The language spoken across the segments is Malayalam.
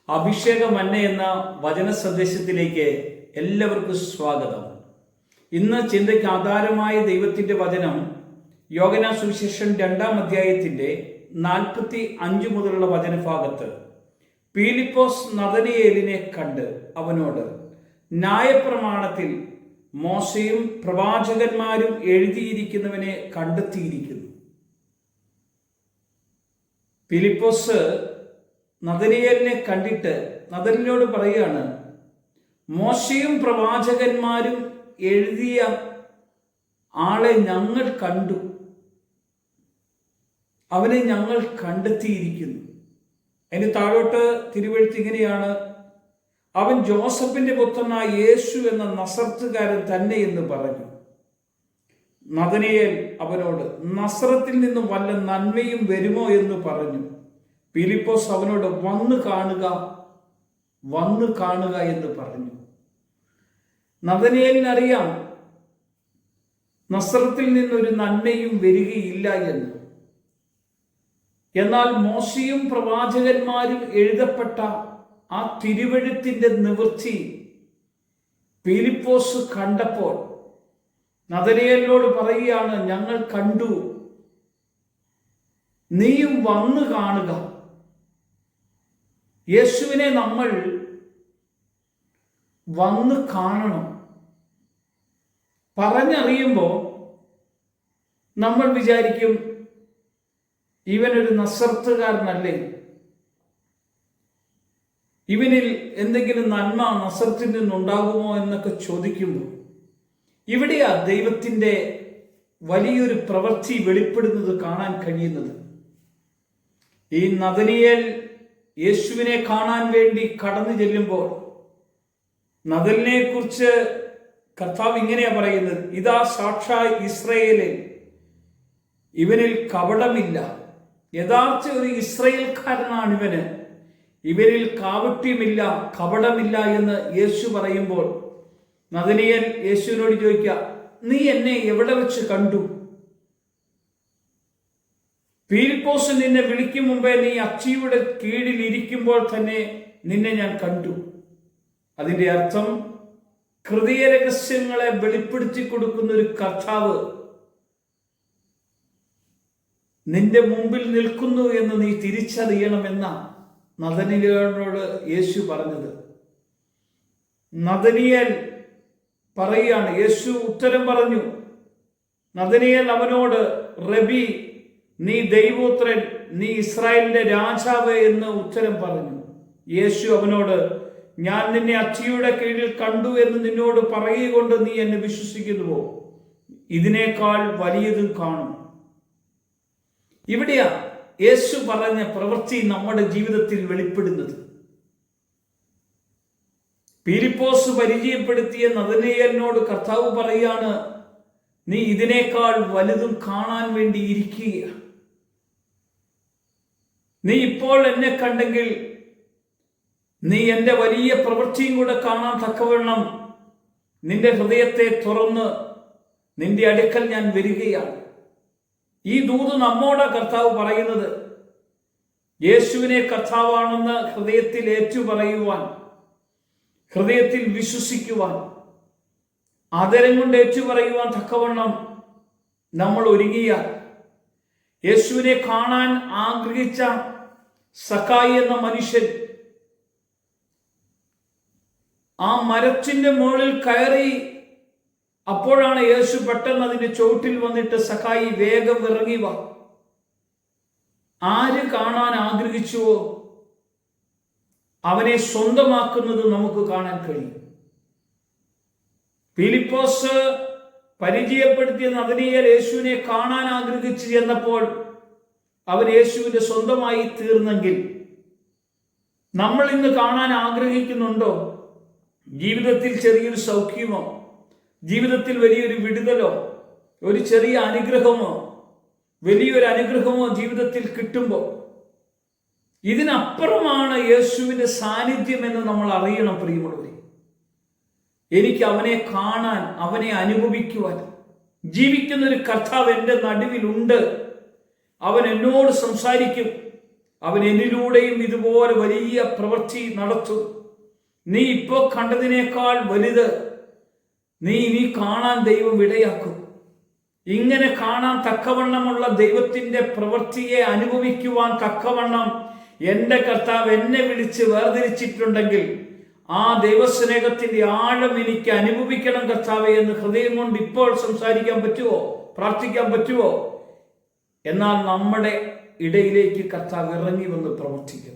അഭിഷേക മന്ന എന്ന വചന സന്ദേശത്തിലേക്ക് എല്ലാവർക്കും സ്വാഗതം. ഇന്ന് ചിന്തയ്ക്ക് ആധാരമായ ദൈവത്തിന്റെ വചനം യോഹന്നാൻ സുവിശേഷം 2-ാം അധ്യായത്തിന്റെ 45 മുതലുള്ള വചനഭാഗത്ത് പീലിപ്പോസ് നഥനയേലിനെ കണ്ട് അവനോട്, ന്യായപ്രമാണത്തിൽ മോശയും പ്രവാചകന്മാരും എഴുതിയിരിക്കുന്നവനെ കണ്ടെത്തിയിരിക്കുന്നു. പീലിപ്പോസ് നഥനയേലിനെ കണ്ടിട്ട് നഥനയേലിനോട് പറയുകയാണ്, മോശയും പ്രവാചകന്മാരും എഴുതിയ ആളെ ഞങ്ങൾ കണ്ടു, അവനെ ഞങ്ങൾ കണ്ടെത്തിയിരിക്കുന്നു. അതിന് താഴോട്ട് തിരുവെഴുത്ത് ഇങ്ങനെയാണ്: അവൻ ജോസഫിന്റെ പുത്രനായ യേശു എന്ന നസറത്തുകാരൻ തന്നെ എന്ന് പറഞ്ഞു. നഥനയേൽ അവനോട്, നസറത്തിൽ നിന്ന് വല്ല നന്മയും വരുമോ എന്ന് പറഞ്ഞു. പീലിപ്പോസ് അവനോട്, വന്നു കാണുക എന്ന് പറഞ്ഞു. നഥനയേലിനറിയാം നസറത്തിൽ നിന്നൊരു നന്മയും വരികയില്ല എന്ന്. എന്നാൽ മോശയും പ്രവാചകന്മാരും എഴുതപ്പെട്ട ആ തിരുവെഴുത്തിന്റെ നിവൃത്തി പീലിപ്പോസ് കണ്ടപ്പോൾ നഥനയേലിനോട് പറയുകയാണ്, ഞങ്ങൾ കണ്ടു, നീയും വന്നു കാണുക. യേശുവിനെ നമ്മൾ വന്ന് കാണണം. പറഞ്ഞറിയുമ്പോൾ നമ്മൾ വിചാരിക്കും, ഇവനൊരു നസറത്തുകാരനല്ലേ, ഇവനിൽ എന്തെങ്കിലും നന്മ നസറത്തിൽ നിന്നുണ്ടാകുമോ എന്നൊക്കെ ചോദിക്കുമ്പോൾ ഇവിടെയാ ദൈവത്തിൻ്റെ വലിയൊരു പ്രവൃത്തി വെളിപ്പെടുന്നത് കാണാൻ കഴിയുന്നത്. ഈ നഥനയേൽ യേശുവിനെ കാണാൻ വേണ്ടി കടന്നു ചെല്ലുമ്പോൾ നഥനയെ കുറിച്ച് കർത്താവ് ഇങ്ങനെയാ പറയുന്നത്: ഇതാ സാക്ഷാൽ ഇസ്രായേലിൽ, ഇവനിൽ കപടമില്ല. യഥാർത്ഥ ഒരു ഇസ്രായേൽക്കാരനാണ് ഇവന്, ഇവരിൽ കാപട്യമില്ല, കപടമില്ല എന്ന് യേശു പറയുമ്പോൾ നഥനയേൽ യേശുവിനോട് ചോദിക്കുക, നീ എന്നെ എവിടെ വെച്ച് കണ്ടു? പീലിപ്പോസ് നിന്നെ വിളിക്കും മുമ്പേ നീ അച്ചിയുടെ കീഴിൽ ഇരിക്കുമ്പോൾ തന്നെ നിന്നെ ഞാൻ കണ്ടു. അതിന്റെ അർത്ഥം, ഹൃദയ രഹസ്യങ്ങളെ വെളിപ്പെടുത്തി കൊടുക്കുന്ന ഒരു കർത്താവ് നിന്റെ മുമ്പിൽ നിൽക്കുന്നു എന്ന് നീ തിരിച്ചറിയണമെന്ന നഥനയേലിനോട് യേശു പറഞ്ഞത്. നഥനയേൽ പറയുകയാണ്, യേശു ഉത്തരം പറഞ്ഞു. നഥനയേൽ അവനോട്, റബി, നീ ദൈവപുത്രൻ, നീ ഇസ്രായേലിന്റെ രാജാവ് എന്ന് ഉത്തരം പറഞ്ഞു. യേശു അവനോട്, ഞാൻ നിന്നെ അച്ചിയുടെ കീഴിൽ കണ്ടു എന്ന് നിന്നോട് പറയുകൊണ്ട് നീ എന്നെ വിശ്വസിക്കുന്നുവോ? ഇതിനേക്കാൾ വലിയതും കാണും. ഇവിടെയാ യേശു പറഞ്ഞ പ്രവൃത്തി നമ്മുടെ ജീവിതത്തിൽ വെളിപ്പെടുന്നത്. പീലിപ്പോസ് പരിചയപ്പെടുത്തിയ നഥനയേലിനോട് കർത്താവ് പറയാണ്, നീ ഇതിനേക്കാൾ വലുതും കാണാൻ വേണ്ടി ഇരിക്കുക. നീ ഇപ്പോൾ എന്നെ കണ്ടെങ്കിൽ നീ എൻ്റെ വലിയ പ്രവൃത്തിയും കൂടെ കാണാൻ തക്കവണ്ണം നിന്റെ ഹൃദയത്തെ തുറന്ന് നിന്റെ അടുക്കൽ ഞാൻ വരികയാണ്. ഈ ദൂത് നമ്മോടാ കർത്താവ് പറയുന്നത്. യേശുവിനെ കർത്താവാണെന്ന് ഹൃദയത്തിൽ ഏറ്റുപറയുവാൻ, ഹൃദയത്തിൽ വിശ്വസിക്കുവാൻ, ആദരം കൊണ്ട് ഏറ്റുപറയുവാൻ തക്കവണ്ണം നമ്മൾ ഒരുങ്ങിയാൽ, യേശുവിനെ കാണാൻ ആഗ്രഹിച്ച സക്കായി എന്ന മനുഷ്യൻ ആ മരത്തിന്റെ മുകളിൽ കയറി, അപ്പോഴാണ് യേശു പെട്ടെന്ന് അതിന്റെ ചുവട്ടിൽ വന്നിട്ട്, സക്കായി വേഗം ഇറങ്ങി വാ. ആര് കാണാൻ ആഗ്രഹിച്ചുവോ അവനെ സ്വന്തമാക്കുന്നത് നമുക്ക് കാണാൻ കഴിയും. പീലിപ്പോസ് പരിചയപ്പെടുത്തിയ നഥനയേൽ യേശുവിനെ കാണാൻ ആഗ്രഹിച്ചു ചെന്നപ്പോൾ അവൻ യേശുവിന്റെ സ്വന്തമായി തീർന്നെങ്കിൽ, നമ്മൾ ഇന്ന് കാണാൻ ആഗ്രഹിക്കുന്നുണ്ടോ? ജീവിതത്തിൽ ചെറിയൊരു സൗഖ്യമോ, ജീവിതത്തിൽ വലിയൊരു വിടുതലോ, ഒരു ചെറിയ അനുഗ്രഹമോ, വലിയൊരു അനുഗ്രഹമോ ജീവിതത്തിൽ കിട്ടുമ്പോൾ ഇതിനപ്പുറമാണ് യേശുവിന്റെ സാന്നിധ്യം എന്ന് നമ്മൾ അറിയണം. പ്രിയമുള്ളവരെ, എനിക്ക് അവനെ കാണാൻ, അവനെ അനുഭവിക്കുവാൻ, ജീവിക്കുന്നൊരു കർത്താവ് എൻ്റെ നടുവിലുണ്ട്. അവൻ എന്നോട് സംസാരിക്കും, അവൻ എന്നിലൂടെയും ഇതുപോലെ വലിയ പ്രവൃത്തി നടത്തും. നീ ഇപ്പോൾ കണ്ടതിനേക്കാൾ വലുത് നീ കാണാൻ ദൈവം ഇടയാക്കും. ഇങ്ങനെ കാണാൻ തക്കവണ്ണമുള്ള ദൈവത്തിന്റെ പ്രവൃത്തിയെ അനുഭവിക്കുവാൻ തക്കവണ്ണം എൻ്റെ കർത്താവ് എന്നെ വിളിച്ച് വേർതിരിച്ചിട്ടുണ്ടെങ്കിൽ ആ ദൈവസ്നേഹത്തിന്റെ ആഴം എനിക്ക് അനുഭവിക്കണം കർത്താവേ എന്ന് ഹൃദയം കൊണ്ട് ഇപ്പോൾ സംസാരിക്കാൻ പറ്റുമോ? പ്രാർത്ഥിക്കാൻ പറ്റുമോ? എന്നാൽ നമ്മുടെ ഇടയിലേക്ക് കർത്താവ് ഇറങ്ങി വന്ന് പ്രവർത്തിക്കും.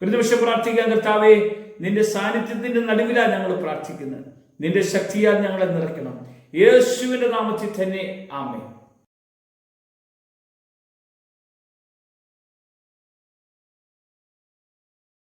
ഒരു നിമിഷം പ്രാർത്ഥിക്കാൻ. കർത്താവേ, നിന്റെ സാന്നിധ്യത്തിന്റെ നടുവിലാണ് ഞങ്ങൾ പ്രാർത്ഥിക്കുന്നത്. നിന്റെ ശക്തിയാൽ ഞങ്ങളെ നിറയ്ക്കണം. യേശുവിന്റെ നാമത്തിൽ തന്നെ ആമേൻ.